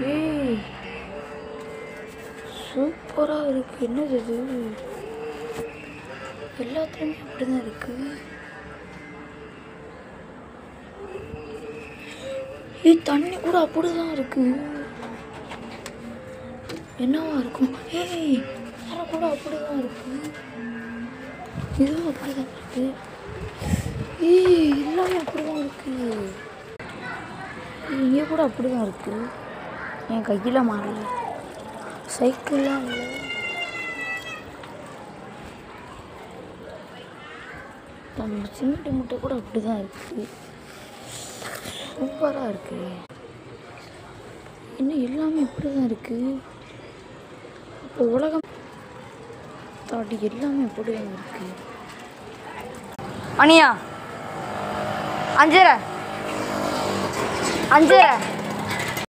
ஏய் சூப்பராக இருக்குது. என்னது இது? எல்லாத்துலேயுமே அப்படி தான் இருக்குது. தண்ணி கூட அப்படி தான் இருக்குது. என்னவா இருக்கும்? ஏய் வேற கூட அப்படி தான் இருக்குது. இதுவும் அப்படி தான் இருக்குது. ஏய் எல்லாமே அப்படி தான் இருக்குது. இங்கே கூட அப்படி தான் இருக்குது. என் கையில் மாறல. சைக்கிள்லாம் இல்லை. நம்ம சிமெண்ட் மூட்டை கூட அப்படி தான் இருக்குது. சூப்பராக இருக்குது. இன்னும் எல்லாமே இப்படி தான் இருக்குது. இப்போ உலகம் தாண்டி எல்லாமே இப்படி தான் இருக்குது. அனியா 5 5